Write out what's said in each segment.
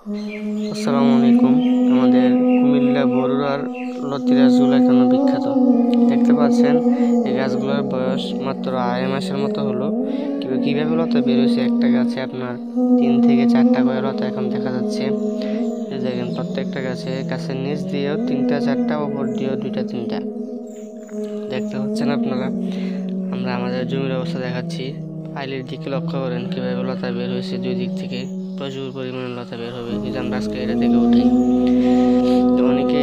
আসসালামু আলাইকুম। আমাদের কুমিল্লা বরুড়ার লতি গাছগুলো এখনো বিখ্যাত। দেখতে পাচ্ছেন এই গাছগুলোর বয়স মাত্র 2.5 মাসের মতো হলো। কিভাবে লতা বেরোয়েছে, একটা গাছে আপনার 3 থেকে 4টা করে লতা এখন দেখা যাচ্ছে। এই দেখেন প্রত্যেকটা গাছের নিচ দিয়েও 3টা 4টা, ওপর দিয়েও 2টা 3টা দেখতে পাচ্ছেন আপনারা। আমরা আমাদের জমির অবস্থা দেখাচ্ছি। আইলের দিকে লক্ষ্য করেন কিভাবে লতা বের হয়েছে। 2 দিক থেকে প্রচুর পরিমাণে লতা বের হবে, কিন্তু আমরা আজকে এটা থেকে উঠি। তো অনেকে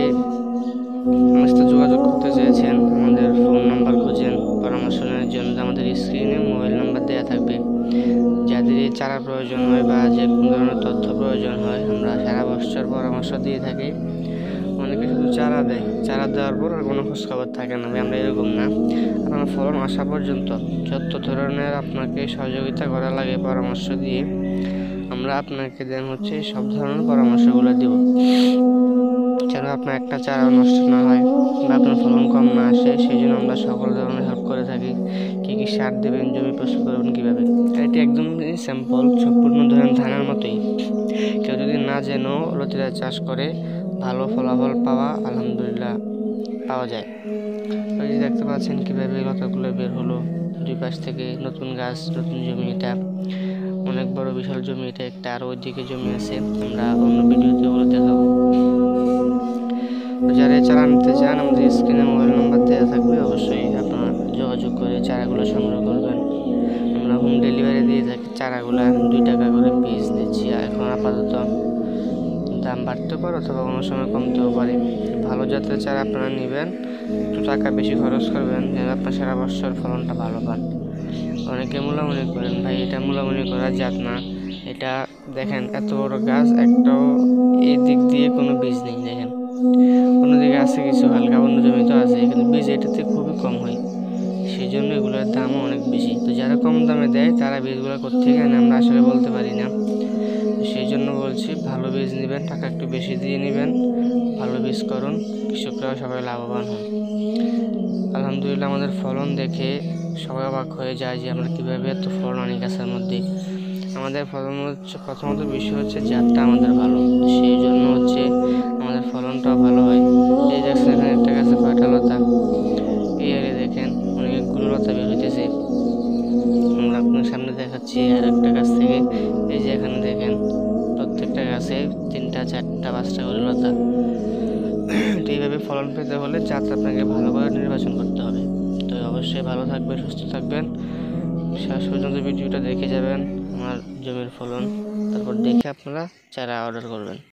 আমার সাথে যোগাযোগ করতে চেয়েছেন, আমাদের ফোন নাম্বার খুঁজেন পরামর্শ নেওয়ার জন্য। আমাদের স্ক্রিনে মোবাইল নাম্বার দেওয়া থাকবে। যাদের এই চারা প্রয়োজন হয় বা যে কোনো ধরনের তথ্য প্রয়োজন হয়, আমরা সারা বছর পরামর্শ দিয়ে থাকি। অনেকে শুধু চারা দেয়, চারা দেওয়ার পর আর কোনো খোঁজখবর থাকে না। আমরা এরকম না, আপনার ফলন আসা পর্যন্ত যত ধরনের আপনাকে সহযোগিতা করা লাগে পরামর্শ দিয়ে, আমরা আপনাকে সব ধরনের পরামর্শগুলো দেব, যেন আপনার একটা চারা নষ্ট না হয় বা আপনার ফলন কম না আসে। সেই জন্য আমরা সকল ধরনের হেল্প করে থাকি। কী কী সার দেবেন, জমি প্রস্তুত করবেন কীভাবে, এটি একদম স্যাম্পল, সম্পূর্ণ ধরেন ধানের মতোই। কেউ যদি না যেন লতিরা চাষ করে ভালো ফলাফল আলহামদুলিল্লাহ পাওয়া যায়। ওই যে দেখতে পাচ্ছেন কীভাবে লতাগুলো বের হলো 2 পাশ থেকে। নতুন গাছ, নতুন জমি, এটা অনেক বড় বিশাল জমি। এটা একটা, আর ওইদিকে জমি আছে, আমরা অন্য ভিডিওতে ওগুলো দেখাবো। যারা চারা নিতে চান, আমাদের স্ক্রিনে মোবাইল নাম্বার দেওয়া থাকবে, অবশ্যই আপনারা যোগাযোগ করে চারাগুলো সংগ্রহ করবেন। আমরা হোম ডেলিভারি দিয়ে থাকি। চারাগুলা 2 টাকা করে পিস দিচ্ছি। এখন আপাতত দাম বাড়তে পারে অথবা কোনো সময় কমতেও পারে। ভালো জাতের চারা আপনারা নেবেন, একটু টাকা বেশি খরচ করবেন, যেন আপনার সারা বছর ফলনটা ভালো পান। অনেকে মূলামূলি করেন, ভাই এটা মূলামূলি করার জাত না। এটা দেখেন এত বড় গাছ, একটাও এই দিক দিয়ে কোনো বীজ নেই। দেখেন অন্যদিকে আছে কিছু হালকা, অন্য জমিতেও আছে, কিন্তু বীজ এটাতে খুবই কম হয়। সেই জন্য এগুলোর দামও অনেক বেশি। তো যারা কম দামে দেয় তারা বীজগুলো কোত্থেকে আনে আমরা আসলে বলতে পারি না। সেই জন্য বলছি, ভালো বীজ নেবেন, টাকা একটু বেশি দিয়ে নেবেন, ভালো বীজ করুন, কৃষকরাও সবাই লাভবান হন। আলহামদুলিল্লাহ, আমাদের ফলন দেখে সবাই অবাক হয়ে যায় যে আমরা কীভাবে এত ফলন আনি গাছের মধ্যে। আমাদের ফলন প্রথমত বিষয় হচ্ছে জাতটা আমাদের ভালো, সেই জন্য আমাদের ফলনটাও ভালো হয়। এই দেখছেন এখানে একটা গাছে কয়টা লতা, এই আগে দেখেন অনেকগুলো লতা বের হইতেছে। আমরা আপনার সামনে দেখাচ্ছি আর একটা গাছ থেকে। এই যে এখানে দেখেন প্রত্যেকটা গাছে 3টা 4টা 5টা করে লতা। তো এইভাবে ফলন পেতে হলে জাত আপনাকে ভালো করে নির্বাচন করতে হবে। তো অবশ্যই ভালো থাকবেন, সুস্থ থাকবেন। শেষ পর্যন্ত ভিডিওটা দেখে যাবেন আমার জমির ফলন, তারপর দেখে আপনারা চারা অর্ডার করবেন।